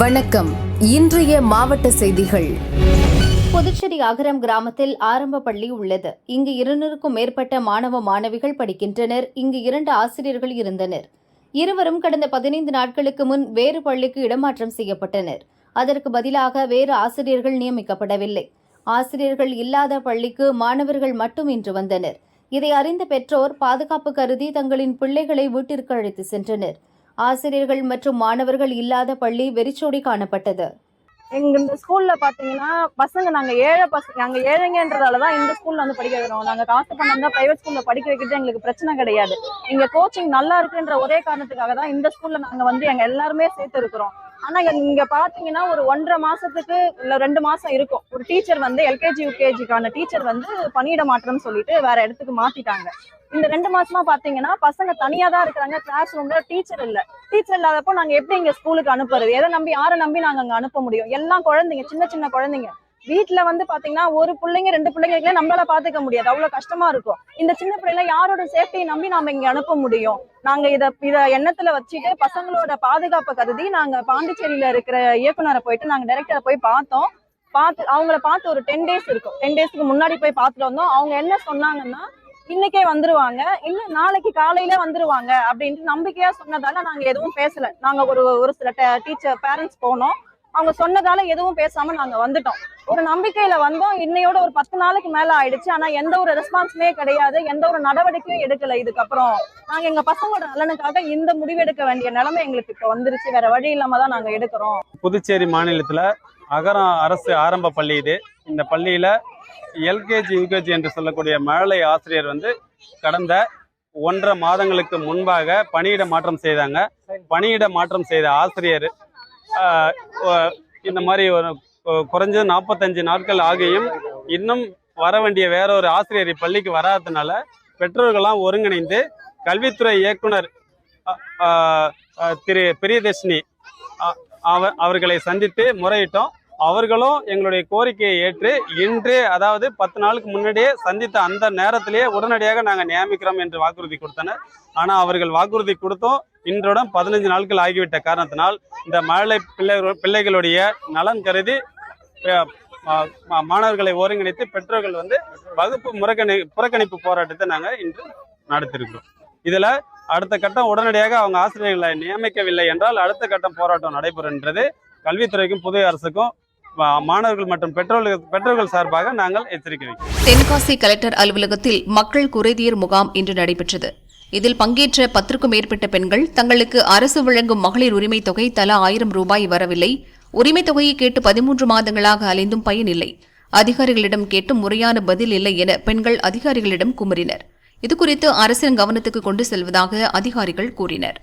வணக்கம். இன்றைய மாவட்ட செய்திகள். புதுச்சேரி அகரம் கிராமத்தில் ஆரம்ப பள்ளி உள்ளது. இங்கு 200க்கும் மேற்பட்ட மாணவ மாணவிகள் படிக்கின்றனர். இங்கு 2 ஆசிரியர்கள் இருந்தனர். இருவரும் கடந்த 15 நாட்களுக்கு முன் வேறு பள்ளிக்கு இடமாற்றம் செய்யப்பட்டனர். அதற்கு பதிலாக வேறு ஆசிரியர்கள் நியமிக்கப்படவில்லை. ஆசிரியர்கள் இல்லாத பள்ளிக்கு மாணவர்கள் மட்டும் இன்று வந்தனர். இதை அறிந்த பெற்றோர் பாதுகாப்பு கருதி தங்களின் பிள்ளைகளை வீட்டிற்கு அழைத்து சென்றனர். ஆசிரியர்கள் மற்றும் மாணவர்கள் இல்லாத பள்ளி வெறிச்சோடி காணப்பட்டது. எங்க இந்த ஸ்கூல்ல பாத்தீங்கன்னா பசங்க நாங்க ஏழைங்கன்றதாலதான் இந்த ஸ்கூல்ல வந்து படிக்க வைக்கிறோம். நாங்க காசு பண்ணா பிரைவேட் ஸ்கூல்ல படிக்க வைக்கிறது எங்களுக்கு பிரச்சனை கிடையாது. இங்க கோச்சிங் நல்லா இருக்குன்ற ஒரே காரணத்துக்காக தான் இந்த ஸ்கூல்ல நாங்க வந்து எங்க எல்லாருமே சேர்த்து இருக்கிறோம். ஆனா இங்க பாத்தீங்கன்னா ஒரு 1.5 மாசத்துக்கு இல்ல 2 மாசம் இருக்கும். ஒரு டீச்சர் வந்து எல்கேஜி யூகேஜிக்கான டீச்சர் வந்து பணியிட மாற்றம் சொல்லிட்டு வேற இடத்துக்கு மாத்திட்டாங்க. இந்த 2 மாசமா பாத்தீங்கன்னா பசங்க தனியா தான் இருக்கிறாங்க. கிளாஸ் ரூம்ல டீச்சர் இல்லாதப்போ நாங்க எப்படி இங்க ஸ்கூலுக்கு அனுப்புறது? யாரை நம்பி நாங்க அங்க அனுப்ப முடியும்? எல்லாம் குழந்தைங்க, சின்ன குழந்தைங்க. வீட்டுல வந்து பாத்தீங்கன்னா ஒரு பிள்ளைங்க 2 பிள்ளைங்களே நம்மளால பாத்துக்க முடியாது. அவ்வளவு கஷ்டமா இருக்கும். இந்த சின்ன பிள்ளைங்க யாரோட சேஃப்டியை நம்பி நாம இங்க அனுப்ப முடியும்? நாங்க இத எண்ணத்துல வச்சுட்டு பசங்களோட பாதுகாப்பை கருதி நாங்க பாண்டிச்சேரியில இருக்கிற இயக்குனரை போயிட்டு நாங்க டைரக்டரை போய் அவங்கள பார்த்து ஒரு 10 டேஸ் இருக்கும். 10 டேஸ்க்கு முன்னாடி போய் பார்த்துட்டு வந்தோம். அவங்க என்ன சொன்னாங்கன்னா, இன்னைக்கே வந்துருவாங்க, இல்ல நாளைக்கு காலையில வந்துருவாங்க அப்படின்ட்டு நம்பிக்கையா சொன்னதால நாங்க எதுவும் பேசல. நாங்க ஒரு சில டீச்சர் பேரண்ட்ஸ் போனோம். அவங்க சொன்னதால எதுவும் பேசாம நாங்க வந்துட்டோம். ஒரு நம்பிக்கையில வந்தோம். இன்னையோட ஒரு 10 நாளைக்கு மேல ஆயிடுச்சு. ஆனா எந்த ஒரு ரெஸ்பான்ஸுமே கிடையாது. எந்த ஒரு நடவடிக்கையும் எடுக்கல. இதுக்கப்புறம் நாங்க எங்க பசங்களோட நலனுக்காக இந்த முடிவெடுக்க வேண்டிய நிலைமை எங்களுக்கு இப்ப வந்துருச்சு. வேற வழி இல்லாம தான் நாங்க எடுக்கிறோம். புதுச்சேரி மாநிலத்துல அகரம் அரசு ஆரம்ப பள்ளி இது. இந்த பள்ளியில எல்கேஜி யூகேஜி என்று சொல்லக்கூடிய மழலை ஆசிரியர் வந்து கடந்த 1.5 மாதங்களுக்கு முன்பாக பணியிட மாற்றம் செய்தாங்க. பணியிட மாற்றம் செய்த ஆசிரியர் இந்த மாதிரி ஒரு குறைஞ்சது 45 நாட்கள் ஆகியும் இன்னும் வர வேண்டிய வேற ஒரு ஆசிரியர் பள்ளிக்கு வராததுனால பெற்றோர்கள்லாம் ஒருங்கிணைந்து கல்வித்துறை இயக்குனர் திரு பிரியதர்ஷினி அவர்களை சந்தித்து முறையிட்டோம். அவர்களும் எங்களுடைய கோரிக்கையை ஏற்று இன்று, அதாவது 10 நாளுக்கு முன்னாடியே சந்தித்த அந்த நேரத்திலேயே உடனடியாக நாங்கள் நியமிக்கிறோம் என்று வாக்குறுதி கொடுத்தனர். ஆனால் அவர்கள் வாக்குறுதி கொடுத்தோம் இன்றுடன் 15 நாட்கள் ஆகிவிட்ட காரணத்தினால் இந்த மழலை பிள்ளைகளுடைய நலன் கருதி மாணவர்களை ஒருங்கிணைத்து பெற்றோர்கள் வந்து வகுப்பு புறக்கணிப்பு போராட்டத்தை நாங்கள் இன்று நடத்திருக்கிறோம். இதில் அடுத்த கட்டம் உடனடியாக அவங்க ஆசிரியர்களை நியமிக்கவில்லை என்றால் அடுத்த கட்டம் போராட்டம் நடைபெறும் என்றது கல்வித்துறைக்கும் புதிய அரசுக்கும் மாணவர்கள் மற்றும் பெற்றோர்கள் சார்பாக நாங்கள் எச்சரிக்கை வைக்கிறோம். தென்காசி கலெக்டர் அலுவலகத்தில் மக்கள் குறைதீர் முகாம் இன்று நடைபெற்றது. இதில் பங்கேற்ற 10க்கும் மேற்பட்ட பெண்கள் தங்களுக்கு அரசு வழங்கும் மகளிர் உரிமை தொகை தலா 1000 ரூபாய் வரவில்லை, உரிமை தொகையை கேட்டு 13 மாதங்களாக அலைந்தும் பயனில்லை, அதிகாரிகளிடம் கேட்டும் முறையான பதில் இல்லை என பெண்கள் அதிகாரிகளிடம் குமரினர். இதுகுறித்து அரசின் கவனத்துக்கு கொண்டு செல்வதாக அதிகாரிகள் கூறினர்.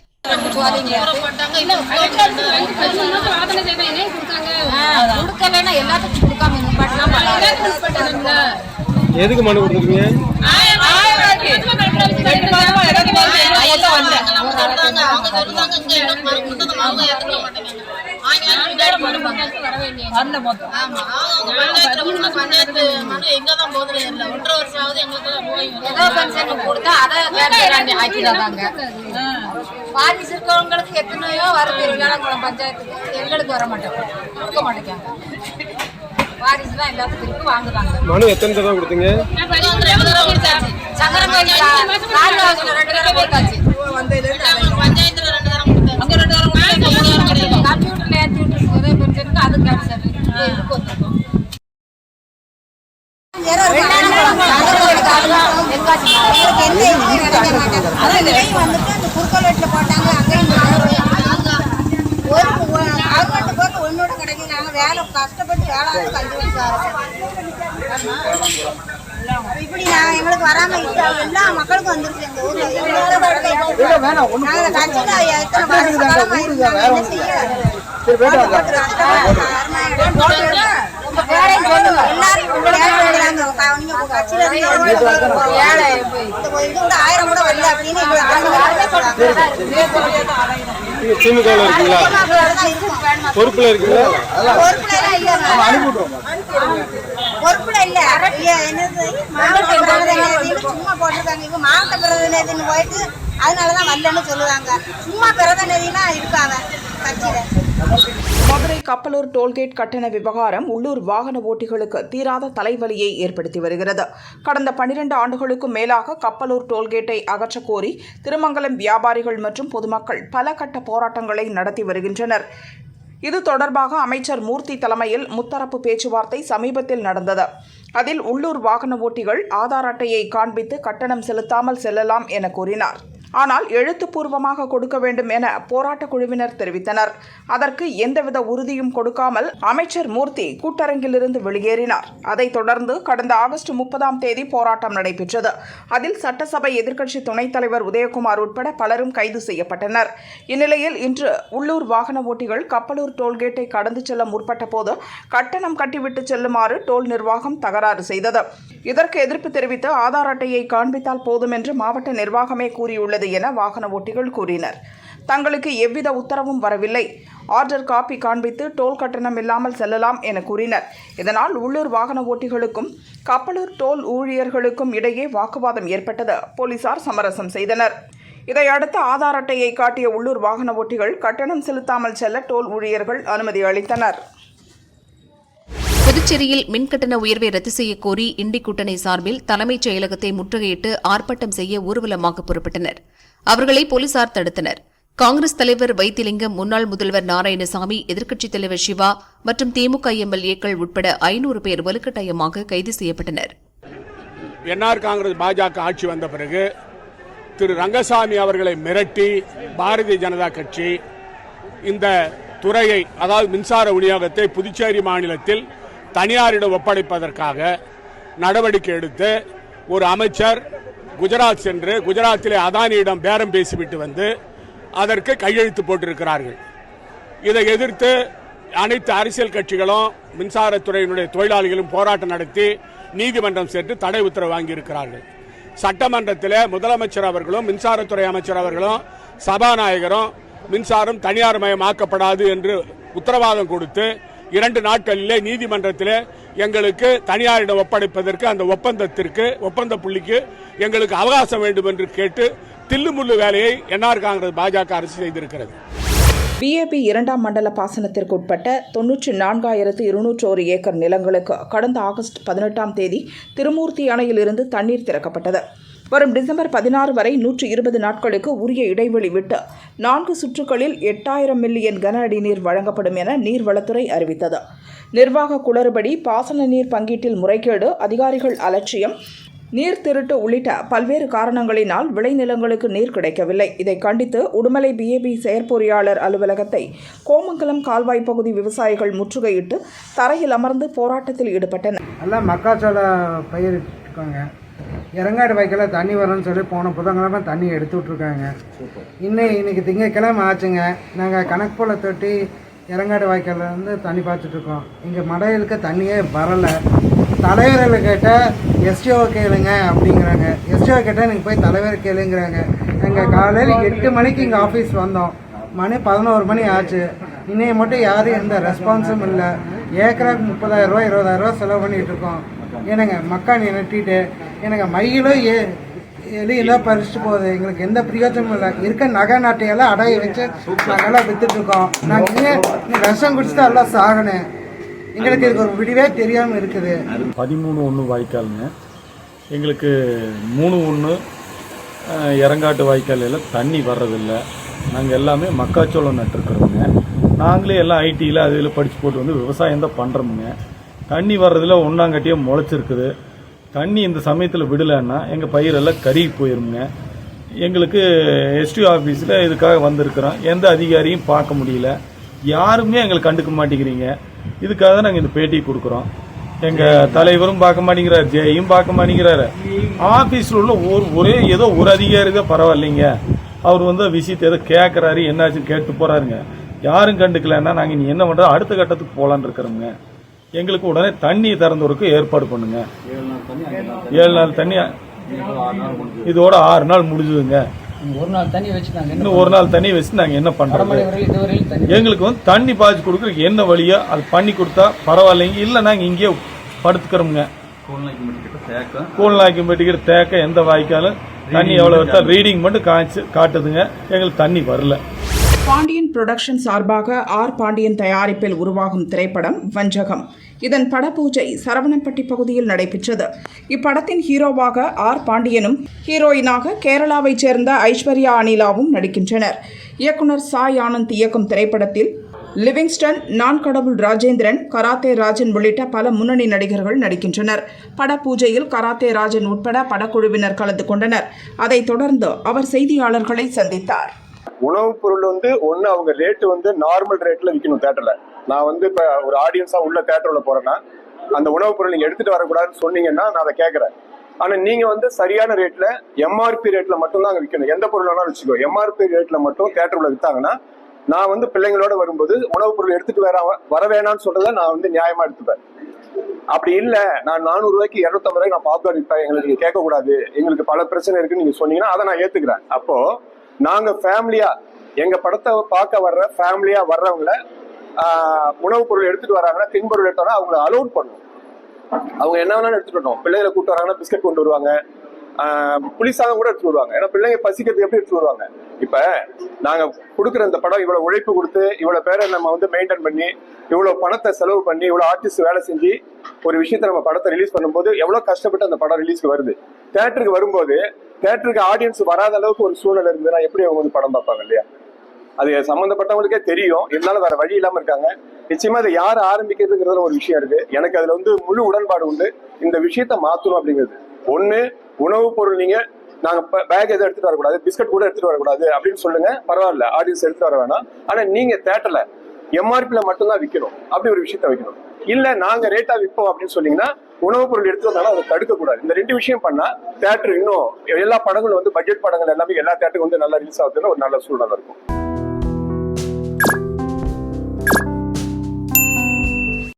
எதுக்கு மனு கொடுத்துருக்கீங்க? வாரிசு இருக்கவங்களுக்கு எத்தனையோ வருது. வேளாங்குளம் பஞ்சாயத்துக்கு எங்களுக்கு வர மாட்டேங்க, கொடுக்க மாட்டேங்காங்க. வாரிசு தான் எல்லாத்துக்கும் இருக்கு, வாங்குறாங்க. மனு எத்தனை தடவை கொடுத்தீங்க? சங்கரங்கோயில் 2 தடவை போட்டாச்சு. பஞ்சாயத்துல 2 தடவை கம்ப்யூட்டர்ல ஏற்றி விட்டு பென்ஷனுக்கு அது கேன்சர் இதுக்கு வந்துருக்கோம். ஒன்னோட கிடைக்கும். நாங்க வேலை கஷ்டப்பட்டு வேலை இப்படி எங்களுக்கு வராம எல்லா மக்களுக்கும் வந்துருச்சு. எங்க ஊர்ல பொறுப்புல இருக்குங்களா? பொறுப்புல இல்ல, சும்மா போட்டிருக்காங்க. இவங்க மாவட்ட பிரதிநிதின்னு போயிட்டு அதனாலதான் வரலன்னு சொல்லுவாங்க. சும்மா பிரதிநிதினா இருக்காங்க கட்சியில. கப்பலூர் டோல்கேட் கட்டண விவகாரம் உள்ளூர் வாகன ஓட்டிகளுக்கு தீராத தலைவலியை ஏற்படுத்தி வருகிறது. கடந்த 12 ஆண்டுகளுக்கும் மேலாக கப்பலூர் டோல்கேட்டை அகற்றக் கோரி திருமங்கலம் வியாபாரிகள் மற்றும் பொதுமக்கள் பல கட்ட போராட்டங்களை நடத்தி வருகின்றனர். இது தொடர்பாக அமைச்சர் மூர்த்தி தலைமையில் முத்தரப்பு பேச்சுவார்த்தை சமீபத்தில் நடந்தது. அதில் உள்ளூர் வாகன ஓட்டிகள் ஆதார் அட்டையை காண்பித்து கட்டணம் செலுத்தாமல் செல்லலாம் என கூறினார். ஆனால் எழுத்துப்பூர்வமாக கொடுக்க வேண்டும் என போராட்ட குழுவினர் தெரிவித்தனர். அதற்கு எந்தவித உறுதியும் கொடுக்காமல் அமைச்சர் மூர்த்தி கூட்டரங்கிலிருந்து வெளியேறினார். அதைத் தொடர்ந்து கடந்த ஆகஸ்ட் 30ஆம் தேதி போராட்டம் நடைபெற்றது. அதில் சட்டசபை எதிர்க்கட்சி துணைத் தலைவர் உதயகுமார் உட்பட பலரும் கைது செய்யப்பட்டனர். இந்நிலையில் இன்று உள்ளூர் வாகன ஓட்டிகள் கப்பலூர் டோல்கேட்டை கடந்து செல்ல முற்பட்ட போது கட்டணம் கட்டிவிட்டு செல்லுமாறு டோல் நிர்வாகம் தகராறு செய்தது. இதற்கு எதிர்ப்பு தெரிவித்து ஆதார் அட்டையை காண்பித்தால் போதும் என்று மாவட்ட நிர்வாகமே கூறியுள்ளது என வாகன ஓட்டிகள் கூறினர். தங்களுக்கு எவ்வித உத்தரவும் வரவில்லை. ஆர்டர் காப்பி காண்பித்து டோல் கட்டணம் இல்லாமல் செல்லலாம் என கூறினர். இதனால் உள்ளூர் வாகன ஓட்டிகளுக்கும் கப்பலூர் டோல் ஊழியர்களுக்கும் இடையே வாக்குவாதம் ஏற்பட்டது. போலீசார் சமரசம் செய்தனர். இதையடுத்து ஆதார் அட்டையை காட்டிய உள்ளூர் வாகன ஓட்டிகள் கட்டணம் செலுத்தாமல் செல்ல டோல் ஊழியர்கள் அனுமதி அளித்தனர். புதுச்சேரியில் மின்கட்டண உயர்வை ரத்து செய்யக் கோரி இண்டி கூட்டணி சார்பில் தலைமைச் செயலகத்தை முற்றுகையிட்டு ஆர்ப்பாட்டம் செய்ய ஊர்வலமாக புறப்பட்டனர். அவர்களை போலீசார் தடுத்தனர். காங்கிரஸ் தலைவர் வைத்திலிங்கம், முன்னாள் முதல்வர் நாராயணசாமி, எதிர்க்கட்சித் தலைவர் சிவா மற்றும் திமுக எம்எல்ஏக்கள் உட்பட 500 பேர் வலுக்கட்டாயமாக கைது செய்யப்பட்டனர். என்ஆர் காங்கிரஸ் பாஜக ஆட்சி வந்த பிறகு திரு ரங்கசாமி அவர்களை மிரட்டி பாரதிய ஜனதா கட்சி இந்த துறையை, அதாவது மின்சார விநியோகத்தை புதுச்சேரி மாநிலத்தில் தனியாரிடம் ஒப்படைப்பதற்காக நடவடிக்கை எடுத்து ஒரு அமைச்சர் குஜராத் சென்று குஜராத்திலே அதானியிடம் பேரம் பேசிவிட்டு வந்து அதற்கு கையெழுத்து போட்டிருக்கிறார்கள். இதை எதிர்த்து அனைத்து அரசியல் கட்சிகளும் மின்சாரத்துறையினுடைய தொழிலாளிகளும் போராட்டம் நடத்தி நீதிமன்றம் சென்று தடை உத்தரவு வாங்கியிருக்கிறார்கள். சட்டமன்றத்தில் முதலமைச்சர் அவர்களும் மின்சாரத்துறை அமைச்சர் அவர்களும் சபாநாயகரும் மின்சாரம் தனியார் மயமாக்கப்படாது என்று உத்தரவாதம் கொடுத்து 2 நாட்களிலே நீதிமன்றத்தில் எங்களுக்கு தனியாரிடம் ஒப்படைப்பதற்கு அந்த ஒப்பந்த புள்ளிக்கு எங்களுக்கு அவகாசம் வேண்டும் என்று கேட்டு தில்லுமுள்ளு வேலையை என்ஆர் காங்கிரஸ் பாஜக அரசு செய்திருக்கிறது. BAP 2ஆம் மண்டல பாசனத்திற்கு உட்பட்ட 94,201 ஏக்கர் நிலங்களுக்கு கடந்த ஆகஸ்ட் 18ஆம் தேதி திருமூர்த்தி அணையிலிருந்து தண்ணீர் திறக்கப்பட்டது. வரும் டிசம்பர் 16 வரை 120 நாட்களுக்கு உரிய இடைவெளி விட்டு 4 சுற்றுகளில் 8000 மில்லியன் கன அடி நீர் வழங்கப்படும் என நீர்வளத்துறை அறிவித்தது. நிர்வாக குளறுபடி, பாசன நீர் பங்கீட்டில் முறைகேடு, அதிகாரிகள் அலட்சியம், நீர் திருட்டு உள்ளிட்ட பல்வேறு காரணங்களினால் விளைநிலங்களுக்கு நீர் கிடைக்கவில்லை. இதை கண்டித்து உடுமலை BAP செயற்பொறியாளர் அலுவலகத்தை கோமங்கலம் கால்வாய் பகுதி விவசாயிகள் முற்றுகையிட்டு தரையில் அமர்ந்து போராட்டத்தில் ஈடுபட்டனர். எல்லாம் மக்காச்சோள பயிரிட்டுருக்காங்க. இறங்காடு வாய்க்கால தண்ணி வரணும்னு சொல்லி போன புதன்கிழமை தண்ணி எடுத்து விட்ருக்காங்க. இன்னைக்கு திங்கட்கிழமை ஆச்சுங்க. நாங்கள் கணக்கு போல தொட்டி இறங்காடு வாய்க்கால வந்து தண்ணி பாய்ச்சிட்ருக்கோம். இங்கே மடையிலுக்கு தண்ணியே வரலை. தலைவர்களை கேட்டால் STO கேளுங்க அப்படிங்கிறாங்க. STO கேட்டால் நீங்கள் போய் தலைவர் கேளுங்கிறாங்க. நாங்கள் காலையில் 8 மணிக்கு இங்கே ஆஃபீஸ் வந்தோம். மணி 11 மணி ஆச்சு. இன்னைக்கு மட்டும் யாரும் எந்த ரெஸ்பான்ஸும் இல்லை. ஏக்கராக்கு 30,000 ரூபா 20,000 ரூபா செலவு பண்ணிகிட்டு இருக்கோம். எனக்கு மக்காணி நட்டிட்டு எனக்கு மயிலும் எலியெல்லாம் பறிச்சுட்டு போகுது. எங்களுக்கு எந்த பிரயோஜனமும் இல்லை. இருக்க நகை நாட்டையெல்லாம் அடைய வச்சு நாங்கள்லாம் விற்றுட்ருக்கோம். நாங்கள் இங்கே விஷம் குடிச்சுட்டு எல்லாம் சாகணும். எங்களுக்கு இதுக்கு ஒரு விடிவே தெரியாமல் இருக்குது. 13-1 வாய்க்காலுங்க. எங்களுக்கு 3-1 இறங்காட்டு வாய்க்கால் எல்லாம் தண்ணி வர்றதில்லை. நாங்கள் எல்லாமே மக்காச்சோளம் நட்டுருக்குறோங்க. நாங்களே எல்லாம் ஐடியில் அதில் படித்து போட்டு வந்து விவசாயம் தான் பண்ணுறோமுங்க. தண்ணி வர்றதில் ஒன்றாங்கட்டியாக முளைச்சிருக்குது. தண்ணி இந்த சமயத்தில் விடலைன்னா எங்கள் பயிரெல்லாம் கருகி போயிருங்க. எங்களுக்கு STO ஆஃபீஸில் இதுக்காக வந்திருக்கிறோம். எந்த அதிகாரியும் பார்க்க முடியல. யாருமே எங்களை கண்டுக்க மாட்டேங்கிறீங்க. இதுக்காக தான் நாங்கள் இந்த பேட்டி கொடுக்குறோம். எங்கள் தலைவரும் பார்க்க மாட்டேங்கிறார், ஜெயும் பார்க்க மாட்டேங்கிறாரு. ஆஃபீஸில் உள்ள ஏதோ ஒரு அதிகாரி தான் பரவாயில்லைங்க. அவர் வந்து விஷயத்தை ஏதோ கேட்குறாரு, என்னாச்சுன்னு கேட்டு போகிறாருங்க. யாரும் கண்டுக்கலன்னா நாங்கள் இனி என்ன பண்ணுறோம், அடுத்த கட்டத்துக்கு போகலான்னு இருக்கிறோங்க. எங்களுக்கு உடனே தண்ணி திறந்துறதுக்கு ஏற்பாடு பண்ணுங்க. 7 நாள் தண்ணி, இதோட 6 நாள் முடிஞ்சுதுங்க. ஒரு நாள் தண்ணி வச்சுட்டாங்க. இன்னும் ஒரு நாள் தண்ணி வச்சு நாங்கள் என்ன பண்ணுறோம்? எங்களுக்கு வந்து தண்ணி பாய்ச்சி கொடுக்குறதுக்கு என்ன வழியோ அது பண்ணி கொடுத்தா பரவாயில்லைங்க. இல்லை நாங்கள் இங்கேயே படுத்துக்கிறோமுங்க. கூழ்நாய்க்கும்பட்டிக்கிற தேக்க எந்த வாய்க்காலும் தண்ணி எவ்வளோ ரீடிங் மட்டும் காட்டுதுங்க. எங்களுக்கு தண்ணி வரல. பாண்டியன் புரொடக்ஷன் சார்பாக ஆர் பாண்டியன் தயாரிப்பில் உருவாகும் திரைப்படம் வஞ்சகம். இதன் படப்பூஜை சரவணம்பட்டி பகுதியில் நடைபெற்றது. இப்படத்தின் ஹீரோவாக ஆர் பாண்டியனும் ஹீரோயினாக கேரளாவைச் சேர்ந்த ஐஸ்வர்யா அனிலாவும் நடிக்கின்றனர். இயக்குனர் சாய் ஆனந்த் இயக்கும் திரைப்படத்தில் லிவிங்ஸ்டன், நான் கடவுள் ராஜேந்திரன், கராத்தே ராஜன் உள்ளிட்ட பல முன்னணி நடிகர்கள் நடிக்கின்றனர். படப்பூஜையில் கராத்தே ராஜன் உட்பட படக்குழுவினர் கலந்து கொண்டனர். அதைத் தொடர்ந்து அவர் செய்தியாளர்களை சந்தித்தார். உணவுப் பொருள் ஒன்று அவங்க ரேட்டு நார்மல் ரேட்டில் விற்கணும் தேட்டரில். நான் இப்போ ஒரு ஆடியன்ஸாக உள்ள தேட்டரில் போகிறேன்னா அந்த உணவுப் பொருள் நீங்கள் எடுத்துகிட்டு வரக்கூடாதுன்னு சொன்னீங்கன்னா நான் அதை கேட்குறேன். ஆனால் நீங்கள் சரியான ரேட்டில் எம்ஆர்பி ரேட்டில் மட்டும்தான் அங்கே விற்கணும். எந்த பொருள் வேணாலும் வச்சுக்கோ, எம்ஆர்பி ரேட்டில் மட்டும் தேட்டருக்குள்ள விற்றாங்கன்னா நான் பிள்ளைங்களோட வரும்போது உணவுப் பொருள் எடுத்துட்டு வர வேணாம்னு சொல்றதை நான் நியாயமா எடுத்துப்பேன். அப்படி இல்லை, நான் 400 ரூபாய்க்கு 250 ரூபாய்க்கு நான் பாப்கார்ன் விற்பேன், எங்களுக்கு நீங்க கேட்கக்கூடாது, எங்களுக்கு பல பிரச்சனை இருக்குன்னு நீங்க சொன்னீங்கன்னா அதை நான் ஏத்துக்கிறேன். அப்போ நாங்க ஃபேமிலியா எங்க படத்தை பார்க்க வர்ற ஃபேமிலியா வர்றவங்கள உணவுப் பொருள் எடுத்துட்டு வராங்கன்னா, தின்பொருள் எடுத்தோம்னா அவங்களை அலோட் பண்ணுவோம். அவங்க என்ன வேணாலும் எடுத்துட்டு வரணும். பிள்ளைங்களை கூப்பிட்டு வராங்கன்னா பிஸ்கட் கொண்டு வருவாங்க, புளிசாதம் கூட எடுத்துட்டு வருவாங்க. ஏன்னா பிள்ளைங்க பசிக்கிறது எப்படி எடுத்துட்டு வருவாங்க. இப்ப நாங்க கொடுக்குற இந்த படம் இவ்வளவு உழைப்பு கொடுத்து இவ்வளவு பேரை நம்ம மெயின்டைன் பண்ணி இவ்வளவு பணத்தை செலவு பண்ணி இவ்வளவு ஆர்டிஸ்ட் வேலை செஞ்சு ஒரு விஷயத்த நம்ம படத்தை ரிலீஸ் பண்ணும்போது எவ்வளவு கஷ்டப்பட்டு அந்த படம் ரிலீஸ்க்கு வருது. தியேட்டருக்கு வரும்போது தியேட்டருக்கு ஆடியன்ஸ் வராத அளவுக்கு ஒரு சூழ்நிலை இருந்ததுன்னா எப்படி அவங்க படம் பார்ப்பாங்க இல்லையா? அது சம்பந்தப்பட்டவங்களுக்கே தெரியும். இருந்தாலும் வேற வழி இல்லாம இருக்காங்க. நிச்சயமா அதை யார் ஆரம்பிக்கிறதுங்கிறதுல ஒரு விஷயம் இருக்கு. எனக்கு அதுல முழு உடன்பாடு உண்டு. இந்த விஷயத்த மாத்தணும் அப்படிங்கிறது. ஒண்ணு, உணவுப் பொருள் நீங்க நாங்க பேக் எதுவும் எடுத்துட்டு வரக்கூடாது, பிஸ்கட் கூட எடுத்துட்டு வரக்கூடாது அப்படின்னு சொல்லுங்க, பரவாயில்ல, ஆடியன்ஸ் எடுத்துட்டு வர வேணாம். ஆனா நீங்க தேட்டர்ல எம்ஆர்பில மட்டும்தான் விற்கணும், அப்படி ஒரு விஷயத்த வைக்கணும். இல்ல நாங்க ரேட்டா விற்போம் அப்படின்னு சொன்னீங்கன்னா உணவுப் பொருள் எடுத்து வந்தாலும் அதை தடுக்க கூடாது. இந்த 2 விஷயம் பண்ணா தேட்டர் இன்னும் எல்லா படங்களும் பட்ஜெட் படங்கள் எல்லாமே எல்லா தேட்டருக்கும் நல்லா ரிலீஸ் ஆகுதுன்னு ஒரு நல்ல சூழ்நிலை இருக்கும்.